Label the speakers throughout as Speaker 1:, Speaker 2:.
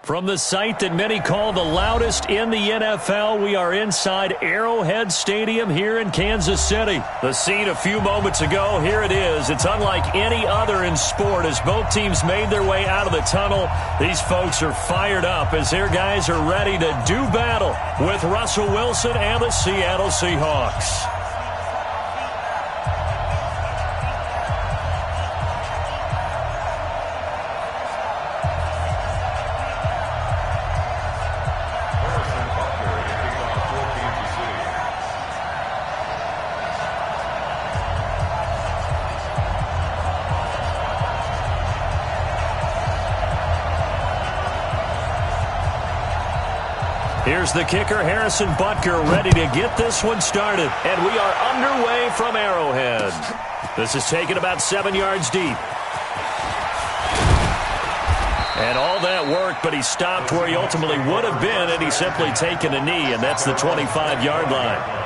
Speaker 1: From the site that many call the loudest in the NFL, we are inside Arrowhead Stadium here in Kansas City. The scene a few moments ago, here it is. It's unlike any other in sport as both teams made their way out of the tunnel. These folks are fired up as their guys are ready to do battle with Russell Wilson and the Seattle Seahawks. Here's the kicker, Harrison Butker, ready to get this one started. And we are underway from Arrowhead. This is taken about 7 yards deep. And all that worked, but he stopped where he ultimately would have been, and he's simply taken a knee, and that's the 25-yard line.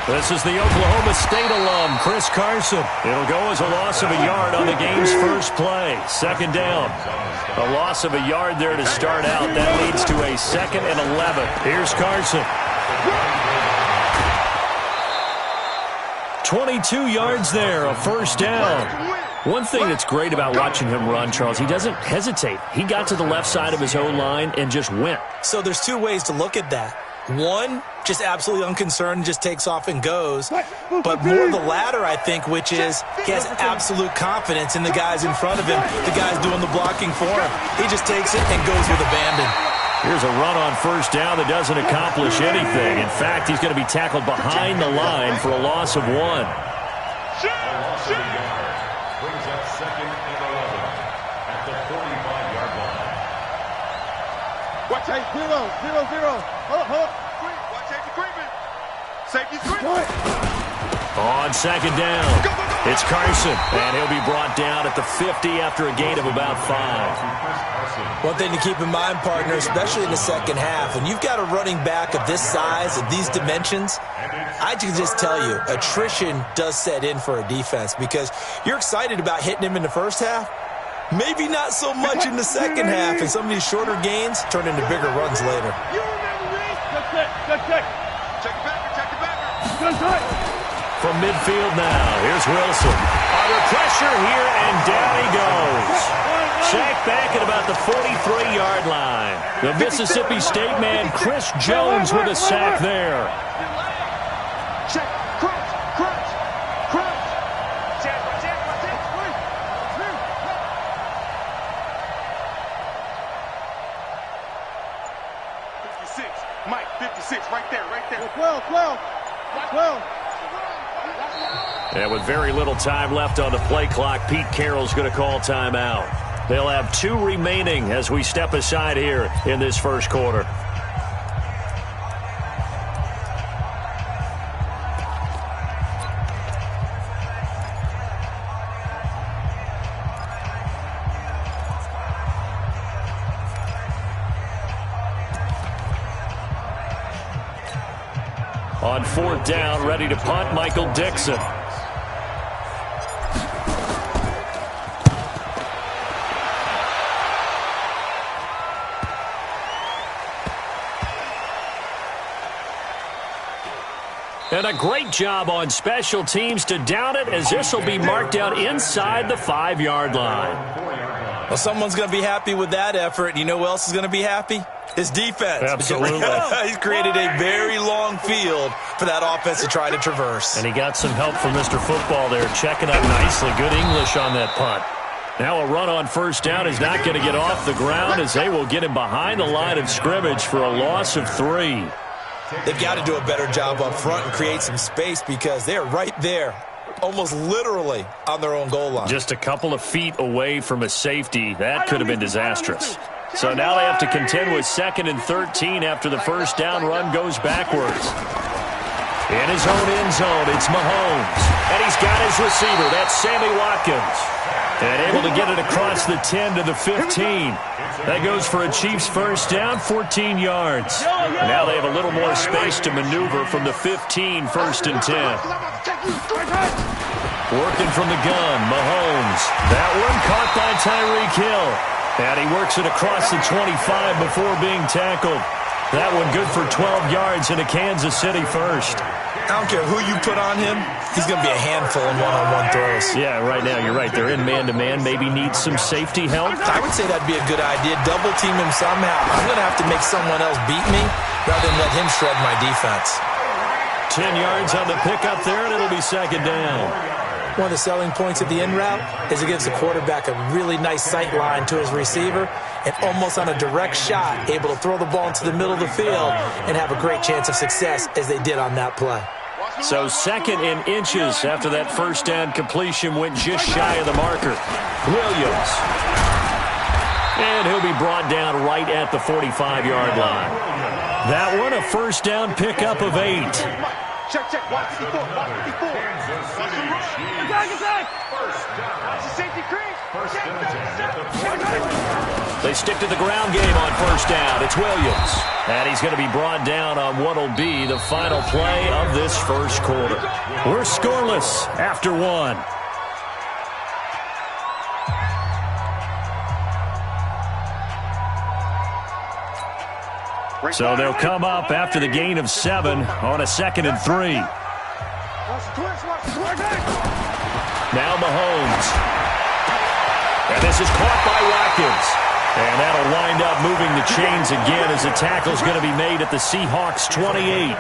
Speaker 1: This is the Oklahoma State alum, Chris Carson. It'll go as a loss of a yard on the game's first play. Second down. A loss of a yard there to start out. That leads to a 2nd and 11. Here's Carson. 22 yards there, a first down. One thing that's great about watching him run, Charles, he doesn't hesitate. He got to the left side of his O-line and just went.
Speaker 2: So there's two ways to look at that. One, just absolutely unconcerned, just takes off and goes. But more the latter, I think, which is he has absolute confidence in the guys in front of him, the guys doing the blocking for him. He just takes it and goes with abandon.
Speaker 1: Here's a run on first down that doesn't accomplish anything. In fact, he's going to be tackled behind the line for a loss of 1.
Speaker 3: Brings up 2nd and 11 at the 45-yard line.
Speaker 4: Watch out, 0-0-0. Hold up. Watch out, creeping. Safety's creeping.
Speaker 1: On second down, it's Carson, and he'll be brought down at the 50 after a gain of about 5.
Speaker 2: One thing to keep in mind, partner, especially in the second half, when you've got a running back of this size, of these dimensions, I can just tell you, attrition does set in for a defense because you're excited about hitting him in the first half. Maybe not so much in the second half, and some of these shorter gains turn into bigger runs later.
Speaker 4: Good check. Check it back.
Speaker 1: From midfield now, here's Wilson. Under pressure here, and down he goes. Sacked back at about the 43-yard line. The Mississippi State man, Chris Jones, with a sack there.
Speaker 4: Check. Crunch. Check. 56. Mike, 56, right there. 12.
Speaker 1: And with very little time left on the play clock, Pete Carroll's going to call timeout. They'll have 2 remaining as we step aside here in this first quarter. On 4th down, ready to punt, Michael Dixon. And a great job on special teams to down it, as this will be marked out inside the 5-yard line.
Speaker 2: Well, someone's going to be happy with that effort. And you know who else is going to be happy? His defense.
Speaker 1: Absolutely.
Speaker 2: He's created a very long field for that offense to try to traverse.
Speaker 1: And he got some help from Mr. Football there, checking up nicely. Good English on that punt. Now a run on first down is not going to get off the ground, as they will get him behind the line of scrimmage for a loss of 3.
Speaker 2: They've got to do a better job up front and create some space because they're right there, almost literally on their own goal line.
Speaker 1: Just a couple of feet away from a safety. That could have been disastrous. So now they have to contend with 2nd and 13 after the first down run goes backwards. In his own end zone, it's Mahomes. And he's got his receiver. That's Sammy Watkins. And able to get it across the 10 to the 15. That goes for a Chiefs first down, 14 yards. And now they have a little more space to maneuver from the 15, first and 10. Working from the gun, Mahomes. That one caught by Tyreek Hill. And he works it across the 25 before being tackled. That one good for 12 yards in a Kansas City first.
Speaker 2: I don't care who you put on him. He's going to be a handful in one-on-one throws.
Speaker 1: Yeah, right now, you're right. They're in man-to-man. Maybe needs some safety help.
Speaker 2: I would say that'd be a good idea. Double team him somehow. I'm going to have to make someone else beat me rather than let him shred my defense.
Speaker 1: 10 yards on the pickup there, and it'll be second down.
Speaker 2: One of the selling points of the in route is it gives the quarterback a really nice sight line to his receiver and almost on a direct shot, able to throw the ball into the middle of the field and have a great chance of success as they did on that play.
Speaker 1: So second in inches after that first down completion went just shy of the marker. Williams. And he'll be brought down right at the 45-yard line. That one a first down pickup of 8.
Speaker 4: Check, check. Watch 54. Watch 54. Attack. Watch the safety crease.
Speaker 1: They stick to the ground game on first down. It's Williams. And he's going to be brought down on what will be the final play of this first quarter. We're scoreless after one. So they'll come up after the gain of 7 on a 2nd and 3. Now Mahomes. And this is caught by Watkins. And that'll wind up moving the chains again as the tackle's going to be made at the Seahawks 28.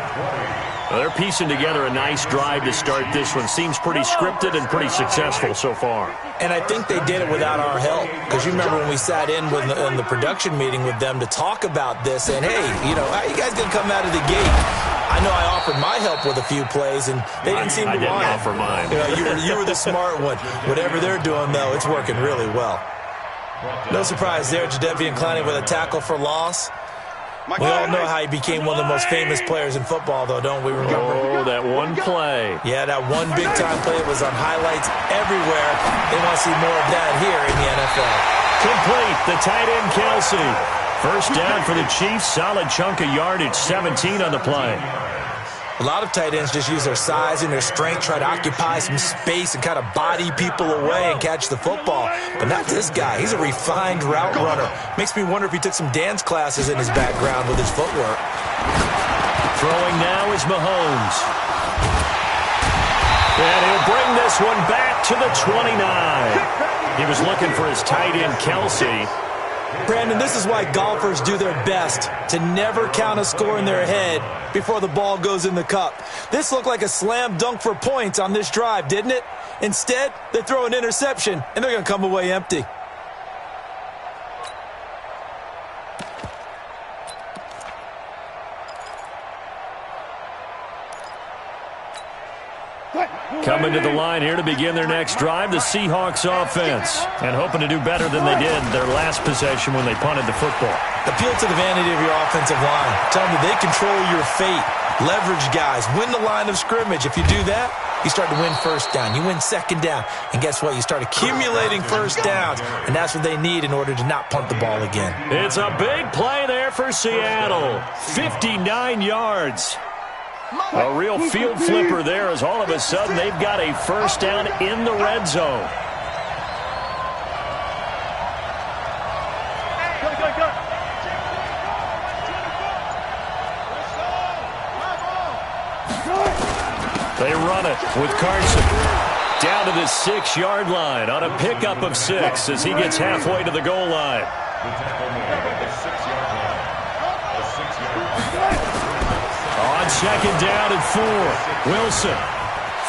Speaker 1: Well, they're piecing together a nice drive to start this one. Seems pretty scripted and pretty successful so far.
Speaker 2: And I think they did it without our help. Because you remember when we sat in the production meeting with them to talk about this, saying, hey, how you guys going to come out of the gate? I know I offered my help with a few plays, and they didn't seem to want it.
Speaker 1: I didn't offer mine.
Speaker 2: You were the smart one. Whatever they're doing, though, it's working really well. No surprise there, Jadeveon Clowney with a tackle for loss. We all know how he became one of the most famous players in football, though, don't we? Remember?
Speaker 1: Oh, that one play.
Speaker 2: Yeah, that one big-time play was on highlights everywhere. They want to see more of that here in the NFL.
Speaker 1: Complete, the tight end Kelsey. First down for the Chiefs, solid chunk of yardage, 17 on the play.
Speaker 2: A lot of tight ends just use their size and their strength, try to occupy some space and kind of body people away and catch the football. But not this guy. He's a refined route runner. Makes me wonder if he took some dance classes in his background with his footwork.
Speaker 1: Throwing now is Mahomes. And he'll bring this one back to the 29. He was looking for his tight end, Kelsey.
Speaker 2: Brandon, this is why golfers do their best to never count a score in their head before the ball goes in the cup. This looked like a slam dunk for points on this drive, didn't it? Instead, they throw an interception, and they're going to come away empty.
Speaker 1: Coming to the line here to begin their next drive, the Seahawks offense. And hoping to do better than they did their last possession when they punted the football.
Speaker 2: Appeal to the vanity of your offensive line. Tell them that they control your fate. Leverage guys. Win the line of scrimmage. If you do that, you start to win first down. You win second down. And guess what? You start accumulating first downs. And that's what they need in order to not punt the ball again.
Speaker 1: It's a big play there for Seattle. 59 yards. A real field flipper there as all of a sudden they've got a first down in the red zone. They run it with Carson down to the 6-yard line on a pickup of 6 as he gets halfway to the goal line. On second down and 4, Wilson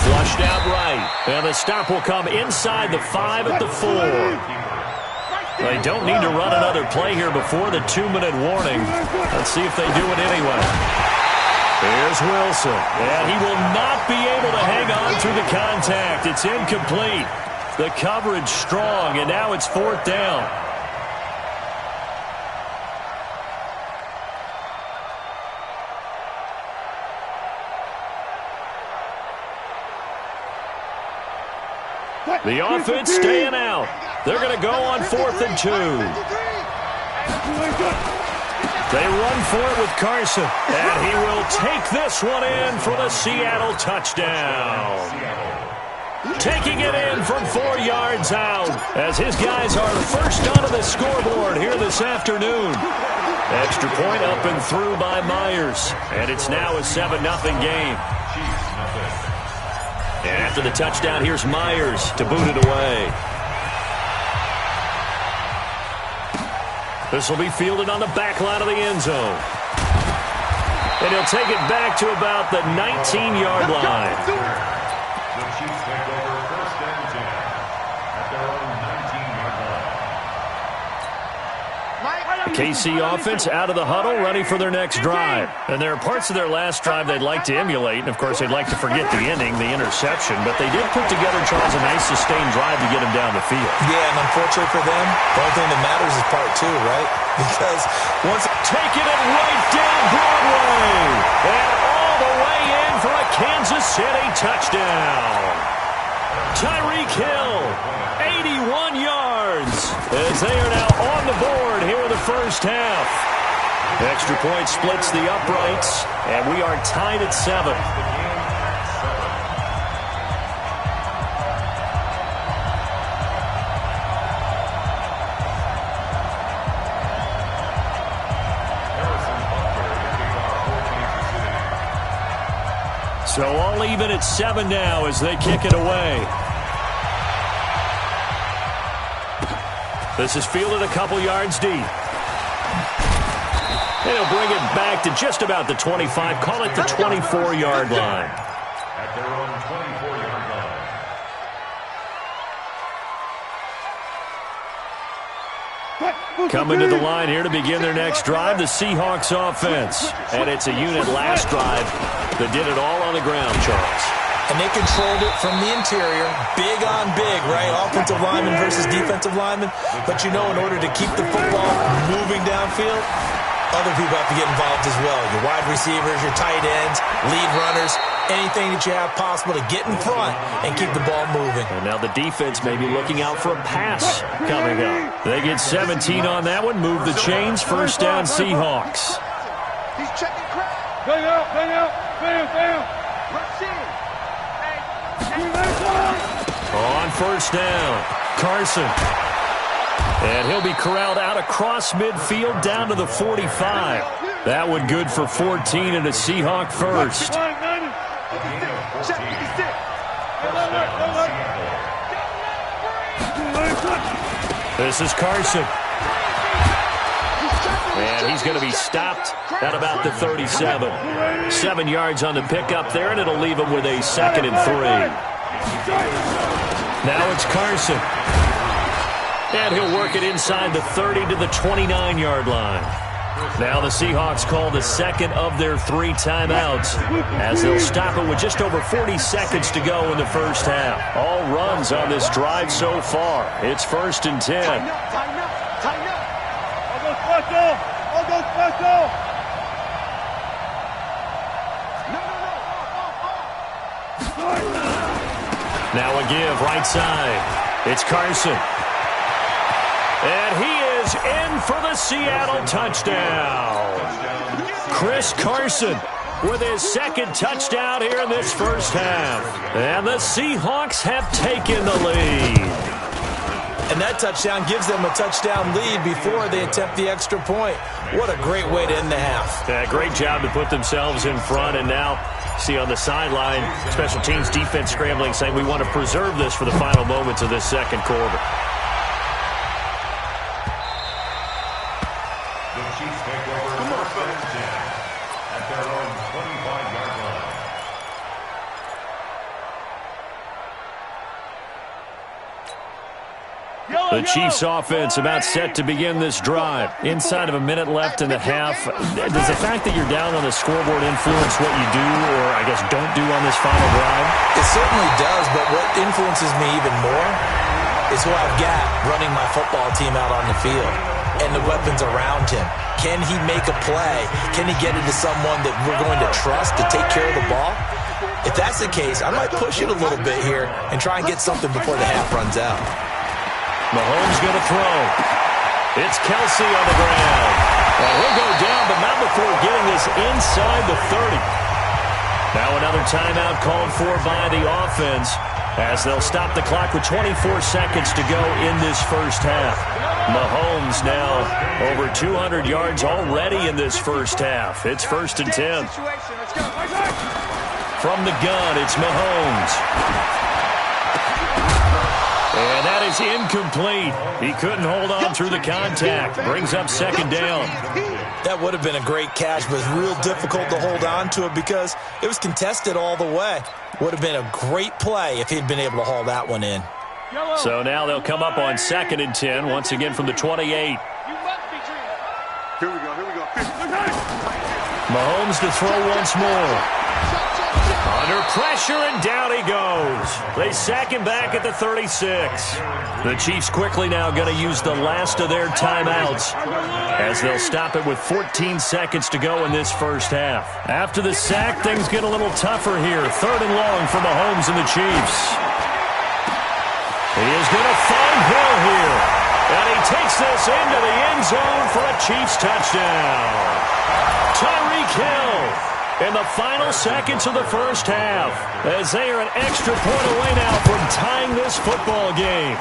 Speaker 1: flushed out right, and the stop will come inside the 5 at the 4. They don't need to run another play here before the 2-minute warning. Let's see if they do it anyway. Here's Wilson, and he will not be able to hang on through the contact. It's incomplete. The coverage strong, and now it's 4th down. The offense staying out. They're going to go on 4th and 2. They run for it with Carson, and he will take this one in for the Seattle touchdown. Taking it in from 4 yards out as his guys are first onto the scoreboard here this afternoon. Extra point up and through by Myers, and it's now a 7-0 game. And after the touchdown, here's Myers to boot it away. This will be fielded on the back line of the end zone. And he'll take it back to about the 19-yard line.
Speaker 3: The Chiefs take over 1st and 10 at their own 19-yard line.
Speaker 1: The KC offense out of the huddle, ready for their next drive. And there are parts of their last drive they'd like to emulate. And, of course, they'd like to forget the inning, the interception. But they did put together, Charles, a nice sustained drive to get him down the field.
Speaker 2: Yeah, and unfortunately for them, the only thing that matters is part 2, right? Because once
Speaker 1: taking it right down Broadway. And all the way in for a Kansas City touchdown. Tyreek Hill, 81 yards, as they are now on the board here in the first half. Extra point splits the uprights, and we are tied at 7. So all even at 7 now as they kick it away. This is fielded a couple yards deep. And he'll bring it back to just about the 25. Call it the 24-yard line.
Speaker 3: At their own 24-yard line.
Speaker 1: Coming to the line here to begin their next drive, the Seahawks offense. And it's a unit last drive that did it all on the ground, Charles.
Speaker 2: And they controlled it from the interior, big on big, right? Offensive lineman versus defensive lineman. But you know, in order to keep the football moving downfield, other people have to get involved as well. Your wide receivers, your tight ends, lead runners, anything that you have possible to get in front and keep the ball moving.
Speaker 1: And now the defense may be looking out for a pass coming up. They get 17 on that one, move the chains, first down Seahawks.
Speaker 4: He's checking crap. Bang out. Let's see.
Speaker 1: On first down, Carson. And he'll be corralled out across midfield down to the 45. That one good for 14 and a Seahawk first. This is Carson. And he's going to be stopped at about the 37. 7 yards on the pickup there, and it'll leave him with a 2nd and 3. Now it's Carson. And he'll work it inside the 30 to the 29-yard line. Now the Seahawks call the second of their 3 timeouts as they'll stop it with just over 40 seconds to go in the first half. All runs on this drive so far. It's 1st and 10.
Speaker 4: Tighten up. I'll go special.
Speaker 1: Now a give right side. It's Carson. And he is in for the Seattle touchdown. Chris Carson with his 2nd touchdown here in this first half. And the Seahawks have taken the lead.
Speaker 2: And that touchdown gives them a touchdown lead before they attempt the extra point. What a great way to end the half.
Speaker 1: Yeah, great job to put themselves in front. And now, see on the sideline, special teams defense scrambling, saying we want to preserve this for the final moments of this second quarter.
Speaker 3: The Chiefs take over 1st and 10 at their own 25-yard line.
Speaker 1: The Chiefs offense about set to begin this drive. Inside of a minute left in the half. Does the fact that you're down on the scoreboard influence what you do or, I guess, don't do on this final drive?
Speaker 2: It certainly does, but what influences me even more is who I've got running my football team out on the field and the weapons around him. Can he make a play? Can he get it to someone that we're going to trust to take care of the ball? If that's the case, I might push it a little bit here and try and get something before the half runs out.
Speaker 1: Mahomes going to throw. It's Kelsey on the ground. Well, he'll go down, but not before getting this inside the 30. Now another timeout called for by the offense as they'll stop the clock with 24 seconds to go in this first half. Mahomes now over 200 yards already in this first half. It's 1st and 10. From the gun, it's Mahomes. And that is incomplete. He couldn't hold on through the contact. Brings up 2nd down.
Speaker 2: That would have been a great catch, but it's real difficult to hold on to it because it was contested all the way. Would have been a great play if he'd been able to haul that one in.
Speaker 1: So now they'll come up on 2nd and 10, once again from the 28.
Speaker 4: Here we go.
Speaker 1: Mahomes to throw once more. Under pressure, and down he goes. They sack him back at the 36. The Chiefs quickly now going to use the last of their timeouts as they'll stop it with 14 seconds to go in this first half. After the sack, things get a little tougher here. 3rd and long for Mahomes and the Chiefs. He is going to find Hill here. And he takes this into the end zone for a Chiefs touchdown. Tyreek Hill in the final seconds of the first half, as they are an extra point away now from tying this football game.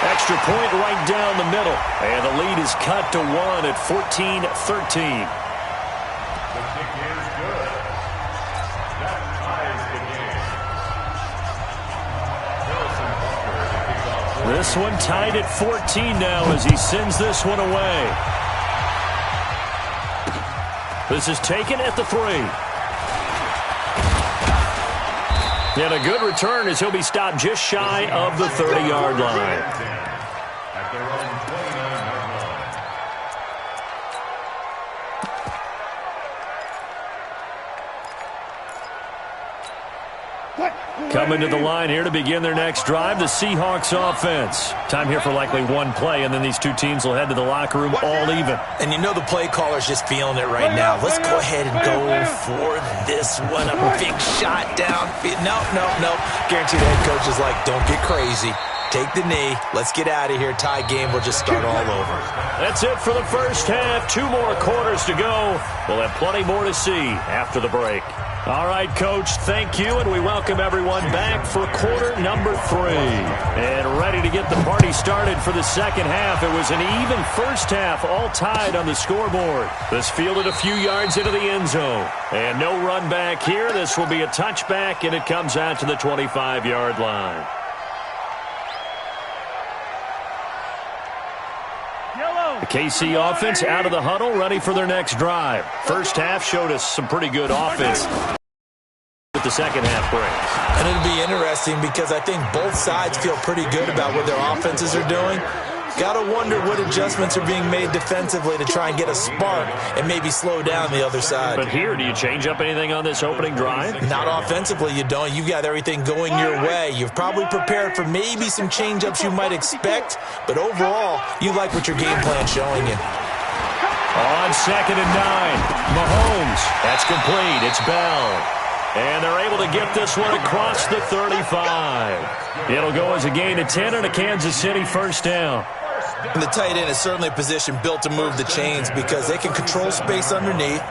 Speaker 1: Extra point right down the middle, and the lead is cut to 1 at 14-13.
Speaker 3: The kick is good. That ties the game.
Speaker 1: This one tied at 14 now as he sends this one away. This is taken at the 3. And a good return as he'll be stopped just shy of the 30-yard line.
Speaker 3: At their own 29-yard line.
Speaker 1: Coming to the line here to begin their next drive, the Seahawks offense. Time here for likely one play, and then these two teams will head to the locker room all even.
Speaker 2: And you know the play caller's just feeling it right now. Let's go ahead and go for this one. A big shot down. No. Guaranteed the head coach is like, don't get crazy. Take the knee. Let's get out of here. Tie game. We'll just start all over.
Speaker 1: That's it for the first half. 2 more quarters to go. We'll have plenty more to see after the break. All right, Coach, thank you, and we welcome everyone back for quarter number 3. And ready to get the party started for the second half. It was an even first half, all tied on the scoreboard. This fielded a few yards into the end zone. And no run back here. This will be a touchback, and it comes out to the 25-yard line. The KC offense out of the huddle, ready for their next drive. First half showed us some pretty good offense that the second half brings.
Speaker 2: And it'll be interesting because I think both sides feel pretty good about what their offenses are doing. Got to wonder what adjustments are being made defensively to try and get a spark and maybe slow down the other side.
Speaker 1: But here, do you change up anything on this opening drive?
Speaker 2: Not offensively, you don't. You've got everything going your way. You've probably prepared for maybe some change-ups you might expect, but overall, you like what your game plan's showing you.
Speaker 1: On 2nd and 9, Mahomes. That's complete. It's Bell. And they're able to get this one across the 35. It'll go as a gain of 10 and a Kansas City first down.
Speaker 2: And the tight end is certainly a position built to move the chains because they can control space underneath.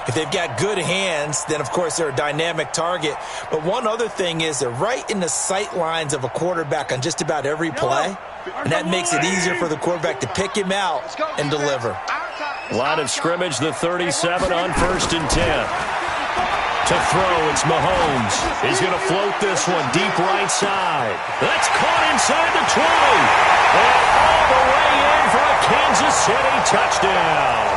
Speaker 2: If they've got good hands, then, of course, they're a dynamic target. But one other thing is they're right in the sight lines of a quarterback on just about every play. And that makes it easier for the quarterback to pick him out and deliver.
Speaker 1: Line of scrimmage, the 37 on 1st and 10. To throw, it's Mahomes. He's going to float this one deep right side. That's caught inside the 20. And all the way in for a Kansas City touchdown.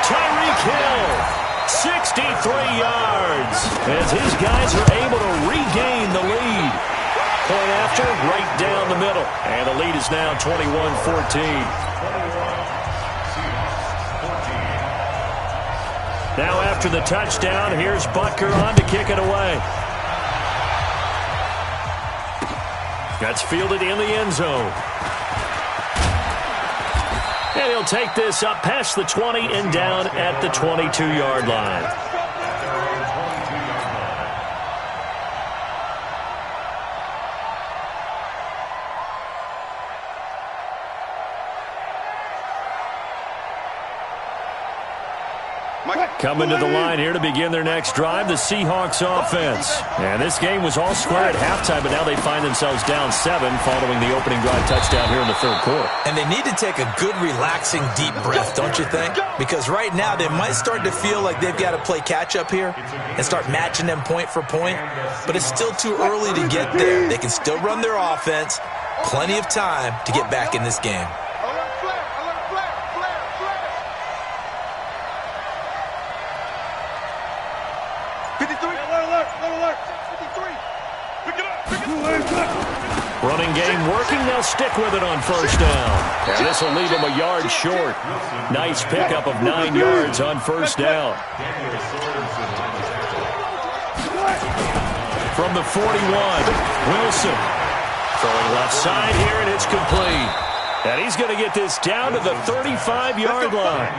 Speaker 1: Tyreek Hill, 63 yards, as his guys are able to regain the lead. Point after, right down the middle. And the lead is now 21-14. Now after the touchdown, here's Butker on to kick it away. That's fielded in the end zone. And he'll take this up past the 20 and down at the 22-yard line. Coming to the line here to begin their next drive, the Seahawks offense. And this game was all square at halftime, but now they find themselves down 7 following the opening drive touchdown here in the third quarter.
Speaker 2: And they need to take a good, relaxing, deep breath, don't you think? Because right now they might start to feel like they've got to play catch-up here and start matching them point for point. But it's still too early to get there. They can still run their offense. Plenty of time to get back in this game.
Speaker 1: Running game working. They'll stick with it on first down. And this will leave them a yard short. Nice pickup of 9 yards on first down. From the 41, Wilson. Throwing left side here, and it's complete. And he's going to get this down to the 35-yard line.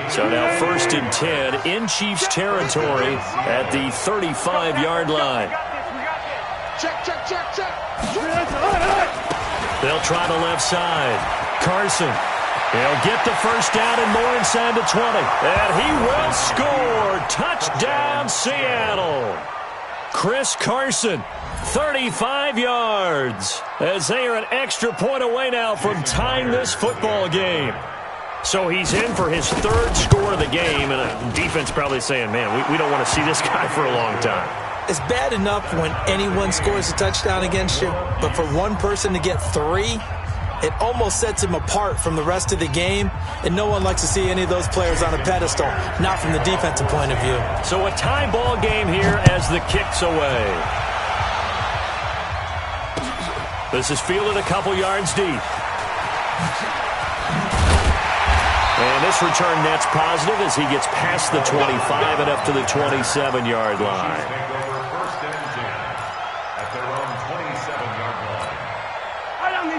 Speaker 1: So now first and 10 in Chiefs territory at the 35-yard line.
Speaker 4: Check.
Speaker 1: They'll try the left side. Carson. He'll get the first down and more inside the 20. And he will score. Touchdown, Seattle. Chris Carson, 35 yards. As they are an extra point away now from tying this football game. So he's in for his 3rd score of the game, and the defense probably saying, man, we don't want to see this guy for a long time.
Speaker 2: It's bad enough when anyone scores a touchdown against you, but for one person to get 3, it almost sets him apart from the rest of the game, and no one likes to see any of those players on a pedestal, not from the defensive point of view.
Speaker 1: So a tie ball game here as the kick's away. This is fielded a couple yards deep. And this return net's positive as he gets past the 25 and up to the 27-yard line.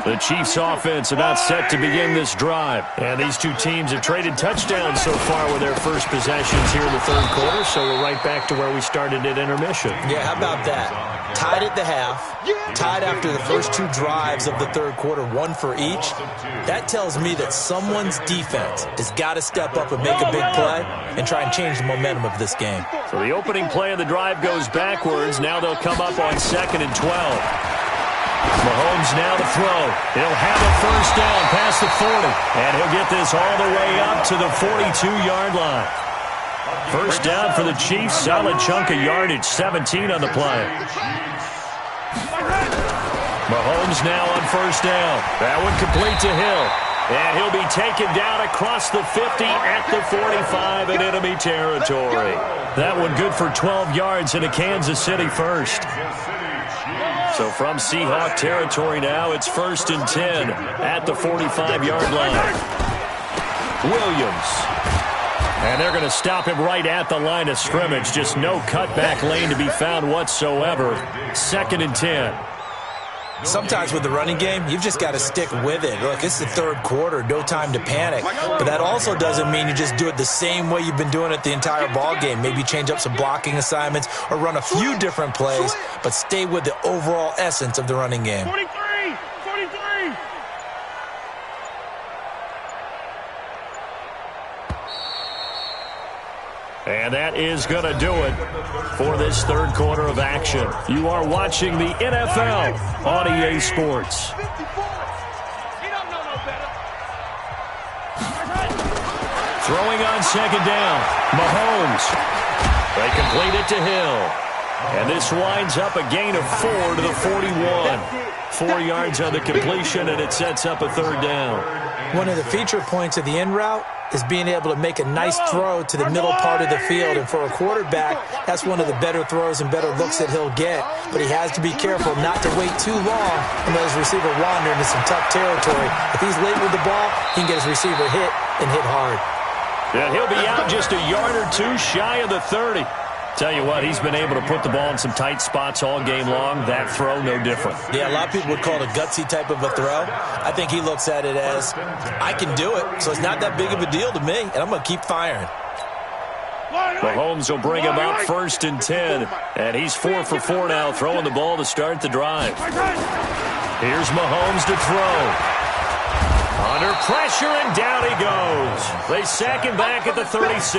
Speaker 1: The Chiefs offense about set to begin this drive. And these two teams have traded touchdowns so far with their first possessions here in the third quarter, so we're right back to where we started at intermission.
Speaker 2: Yeah, how about that? Tied at the half, tied after the first 2 drives of the third quarter, 1 for each. That tells me that someone's defense has got to step up and make a big play and try and change the momentum of this game.
Speaker 1: So the opening play of the drive goes backwards. Now they'll come up on 2nd and 12. Mahomes now to throw. He'll have a first down past the 40. And he'll get this all the way up to the 42-yard line. First down for the Chiefs. Solid chunk of yardage. 17 on the play. Mahomes now on first down. That one complete to Hill. And he'll be taken down across the 50 at the 45 in enemy territory. That one good for 12 yards into Kansas City first. So from Seahawk territory now, it's 1st and 10 at the 45-yard line. Williams. And they're going to stop him right at the line of scrimmage. Just no cutback lane to be found whatsoever. 2nd and 10.
Speaker 2: Sometimes with the running game, you've just got to stick with it. Look, it's the third quarter, no time to panic. But that also doesn't mean you just do it the same way you've been doing it the entire ball game. Maybe change up some blocking assignments or run a few different plays, but stay with the overall essence of the running game.
Speaker 4: 43!
Speaker 1: And that is going to do it for this third quarter of action. You are watching the NFL on EA Sports. Throwing on 2nd down. Mahomes. They complete it to Hill. And this winds up a gain of 4 to the 41. 4 yards on the completion, and it sets up a 3rd down.
Speaker 2: One of the feature points of the in route is being able to make a nice throw to the middle part of the field. And for a quarterback, that's one of the better throws and better looks that he'll get. But he has to be careful not to wait too long and let his receiver wander into some tough territory. If he's late with the ball, he can get his receiver hit and hit hard.
Speaker 1: And he'll be out just a yard or two shy of the 30. Tell you what, he's been able to put the ball in some tight spots all game long. That throw, no different.
Speaker 2: Yeah, a lot of people would call it a gutsy type of a throw. I think he looks at it as, I can do it, so it's not that big of a deal to me, and I'm going to keep firing.
Speaker 1: Mahomes will bring him up 1st and 10, and he's 4 for 4 now, throwing the ball to start the drive. Here's Mahomes to throw. Under pressure, and down he goes. They sack him back at the 36.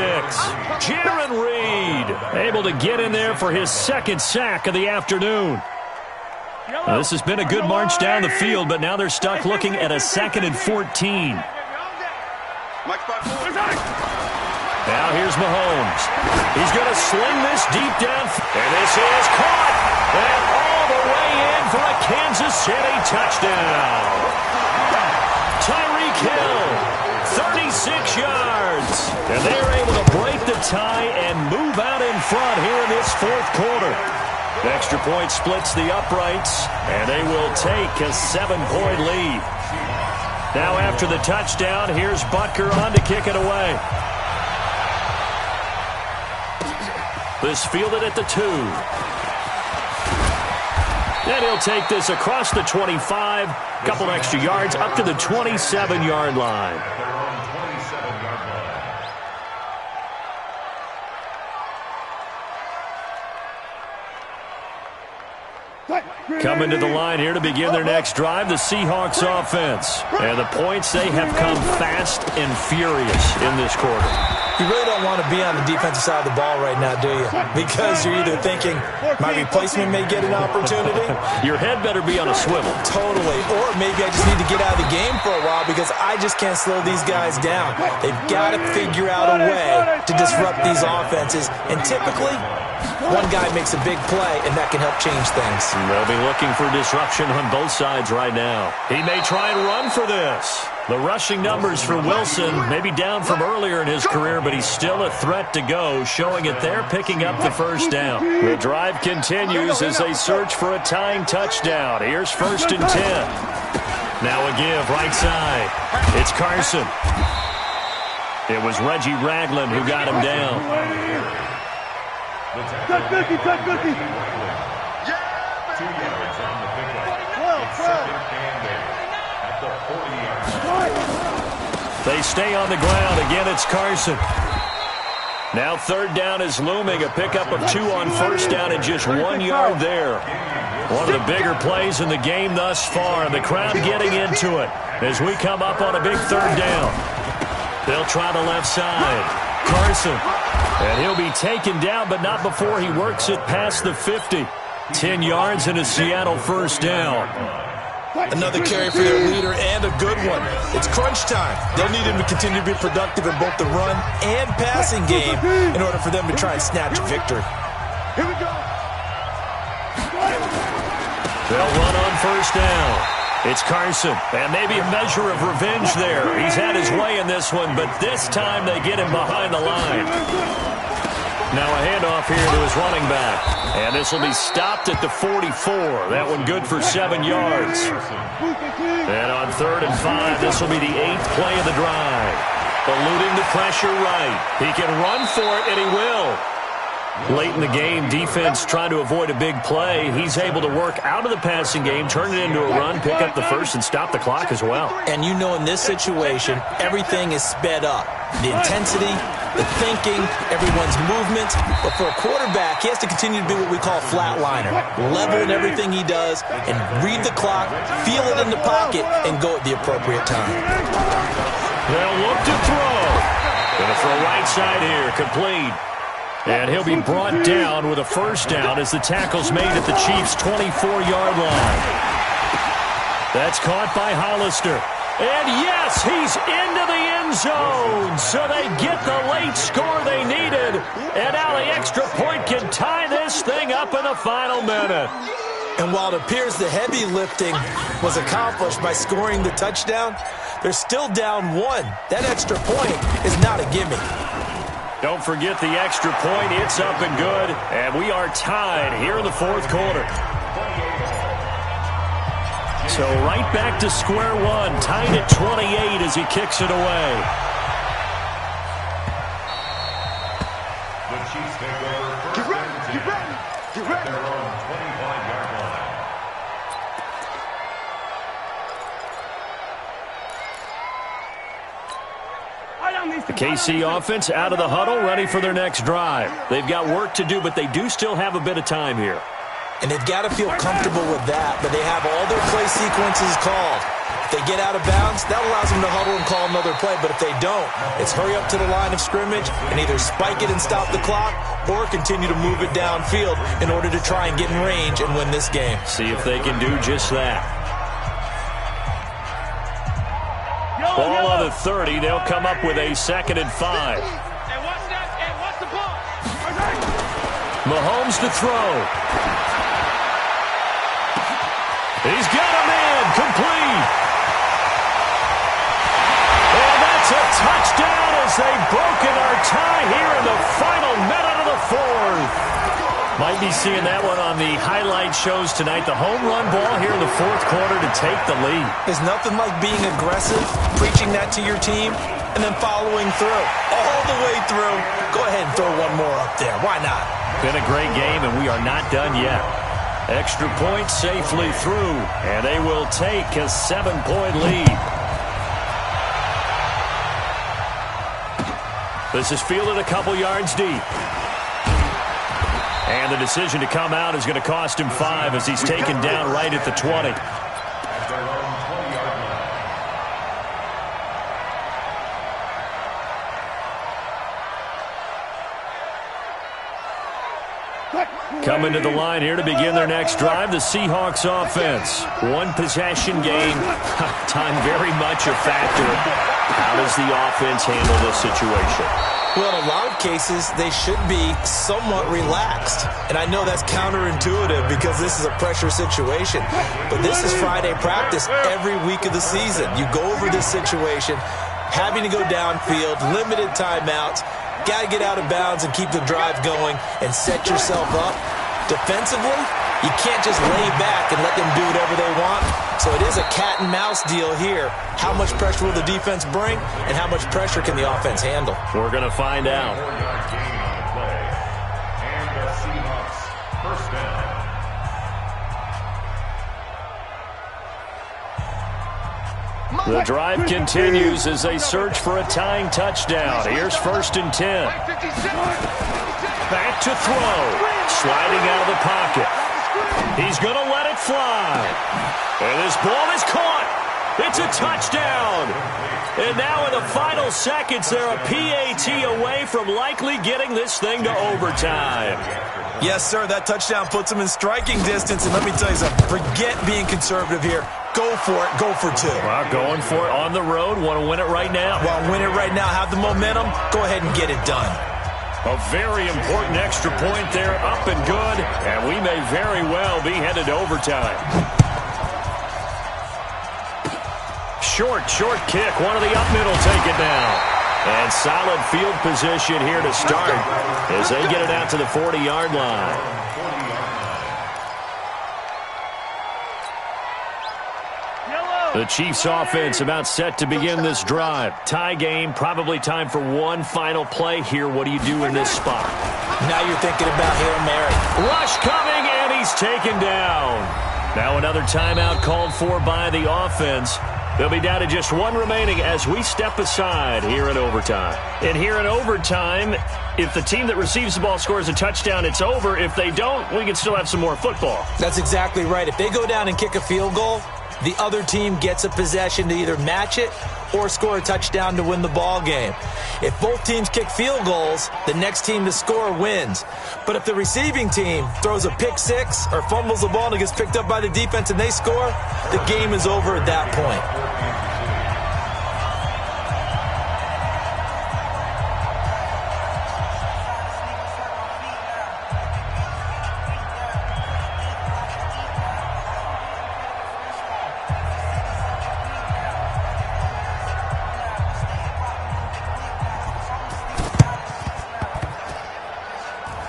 Speaker 1: Jaron Reed able to get in there for his 2nd sack of the afternoon. Now, this has been a good march down the field, but now they're stuck looking at a 2nd and 14. Now here's Mahomes. He's going to sling this deep down. And this is caught. And all the way in for a Kansas City touchdown. Tyreek Hill, 36 yards. And they're able to break the tie and move out in front here in this 4th quarter. The extra point splits the uprights, and they will take a 7-point lead. Now after the touchdown, here's Butker on to kick it away. This fielded at the 2. And he'll take this across the 25. Couple extra yards up to the 27-yard line. Coming to the line here to begin their next drive, the Seahawks offense. And the points, they have come fast and furious in this quarter.
Speaker 2: You really don't want to be on the defensive side of the ball right now, do you? Because you're either thinking, my replacement may get an opportunity.
Speaker 1: Your head better be on a swivel.
Speaker 2: Totally. Or maybe I just need to get out of the game for a while because I just can't slow these guys down. They've got to figure out a way to disrupt these offenses. And typically, one guy makes a big play, and that can help change things.
Speaker 1: They'll be looking for disruption on both sides right now. He may try and run for this. The rushing numbers for Wilson may be down from earlier in his career, but he's still a threat to go, showing it there, picking up the 1st down. The drive continues as they search for a tying touchdown. Here's 1st and 10. Now a give right side. It's Carson. It was Reggie Ragland who got him down.
Speaker 4: Touch Cookie, touch Cookie.
Speaker 3: 2 yards on the pickup. It's 2nd and 8 at the 40-yard line.
Speaker 1: They stay on the ground. Again, it's Carson. Now 3rd down is looming. A pickup of 2 on 1st down and just 1 yard there. One of the bigger plays in the game thus far. And the crowd getting into it as we come up on a big 3rd down. They'll try the left side. Carson. And he'll be taken down, but not before he works it past the 50. 10 yards and a Seattle 1st down.
Speaker 2: Another carry for their leader and a good one. It's crunch time. They'll need him to continue to be productive in both the run and passing game in order for them to try and snatch victory.
Speaker 4: Here we go.
Speaker 1: They'll run on 1st down. It's Carson, and maybe a measure of revenge there. He's had his way in this one, but this time they get him behind the line. Now a handoff here to his running back. And this will be stopped at the 44. That one good for 7 yards. And on 3rd and 5, this will be the 8th play of the drive. Eluding the pressure right. He can run for it, and he will. Late in the game, defense trying to avoid a big play. He's able to work out of the passing game, turn it into a run, pick up the 1st, and stop the clock as well.
Speaker 2: And you know in this situation, everything is sped up. The intensity, the thinking, everyone's movement. But for a quarterback, he has to continue to be what we call a flatliner. Level in everything he does and read the clock, feel it in the pocket, and go at the appropriate time.
Speaker 1: They'll look to throw. Gonna throw right side here, complete. And he'll be brought down with a 1st down as the tackle's made at the Chiefs' 24-yard line. That's caught by Hollister. And yes, he's into the end zone. So they get the late score they needed. And now the extra point can tie this thing up in the final minute.
Speaker 2: And while it appears the heavy lifting was accomplished by scoring the touchdown, they're still down 1. That extra point is not a gimme.
Speaker 1: Don't forget the extra point. It's up and good. And we are tied here in the 4th quarter. So right back to square one. Tied at 28 as he kicks it away.
Speaker 3: The Chiefs take over.
Speaker 4: Get ready. Get ready.
Speaker 3: Their own 25-yard line.
Speaker 1: The KC offense out of the huddle, ready for their next drive. They've got work to do, but they do still have a bit of time here.
Speaker 2: And they've got to feel comfortable with that, but they have all their play sequences called. If they get out of bounds, that allows them to huddle and call another play, but if they don't, it's hurry up to the line of scrimmage and either spike it and stop the clock or continue to move it downfield in order to try and get in range and win this game.
Speaker 1: See if they can do just that. Ball on the 30. They'll come up with a 2nd and 5. Mahomes to throw. He's got a man complete. And that's a touchdown as they've broken our tie here in the final minute of the 4th. Might be seeing that one on the highlight shows tonight. The home run ball here in the 4th quarter to take the lead.
Speaker 2: There's nothing like being aggressive, preaching that to your team, and then following through. All the way through. Go ahead and throw one more up there. Why not?
Speaker 1: Been a great game, and we are not done yet. Extra point safely through, and they will take a 7-point lead. This is fielded a couple yards deep. And the decision to come out is going to cost him 5 as he's taken down right at the 20.
Speaker 3: At their own 20-yard line.
Speaker 1: Coming to the line here to begin their next drive, the Seahawks offense. One possession game. Time very much a factor. How does the offense handle this situation?
Speaker 2: Well, in a lot of cases, they should be somewhat relaxed. And I know that's counterintuitive because this is a pressure situation. But this is Friday practice every week of the season. You go over this situation, having to go downfield, limited timeouts, got to get out of bounds and keep the drive going and set yourself up. Defensively, you can't just lay back and let them do whatever they want. So it is a cat and mouse deal here. How much pressure will the defense bring, and how much pressure can the offense handle?
Speaker 1: We're going to find out.
Speaker 3: 4-yard gain on the play. And the Seahawks first down.
Speaker 1: The drive continues as they search for a tying touchdown. Here's 1st and 10. Back to throw. Sliding out of the pocket. He's going to let it fly. And this ball is caught. It's a touchdown. And now in the final seconds, they're a PAT away from likely getting this thing to overtime.
Speaker 2: Yes, sir. That touchdown puts them in striking distance. And let me tell you something. Forget being conservative here. Go for it. Go for 2.
Speaker 1: Well, going for it on the road. Want to win it right now.
Speaker 2: Well, win it right now. Have the momentum. Go ahead and get it done.
Speaker 1: A very important extra point there, up and good, and we may very well be headed to overtime. Short kick, one of the up middle take it down. And solid field position here to start as they get it out to the 40-yard line. The Chiefs offense about set to begin this drive. Tie game, probably time for one final play here. What do you do in this spot?
Speaker 2: Now you're thinking about Hail Mary.
Speaker 1: Rush coming, and he's taken down. Now another timeout called for by the offense. They'll be down to just one remaining as we step aside here in overtime. And here in overtime, if the team that receives the ball scores a touchdown, it's over. If they don't, we can still have some more football.
Speaker 2: That's exactly right. If they go down and kick a field goal, the other team gets a possession to either match it or score a touchdown to win the ball game. If both teams kick field goals, the next team to score wins. But if the receiving team throws a pick six or fumbles the ball and it gets picked up by the defense and they score, the game is over at that point.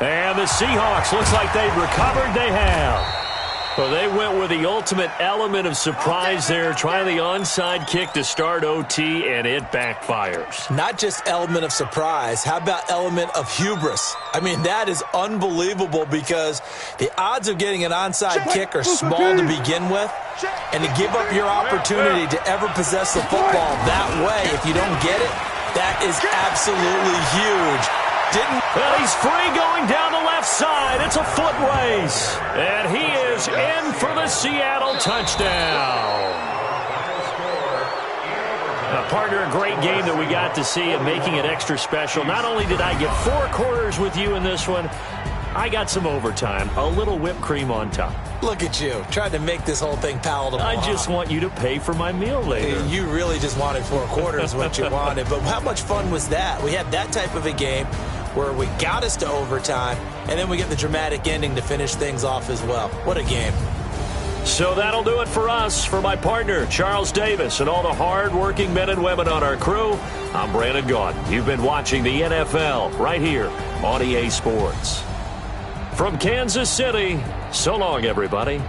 Speaker 1: And the Seahawks, looks like they've recovered. They have. Well, they went with the ultimate element of surprise there, trying the onside kick to start OT, and it backfires.
Speaker 2: Not just element of surprise. How about element of hubris? I mean, that is unbelievable because the odds of getting an onside kick are small to begin with, and to give up your opportunity to ever possess the football that way, if you don't get it, that is absolutely huge.
Speaker 1: Well, he's free going down the left side. It's a foot race. And he is in for the Seattle touchdown. Now, partner, a great game that we got to see and making it extra special. Not only did I get 4 quarters with you in this one, I got some overtime, a little whipped cream on top.
Speaker 2: Look at you, trying to make this whole thing palatable.
Speaker 1: I just want you to pay for my meal later.
Speaker 2: You really just wanted 4 quarters, what you wanted. But how much fun was that? We had that type of a game where we got us to overtime, and then we get the dramatic ending to finish things off as well. What a game.
Speaker 1: So that'll do it for us. For my partner, Charles Davis, and all the hard-working men and women on our crew, I'm Brandon Gaudin. You've been watching the NFL right here on EA Sports. From Kansas City, so long, everybody.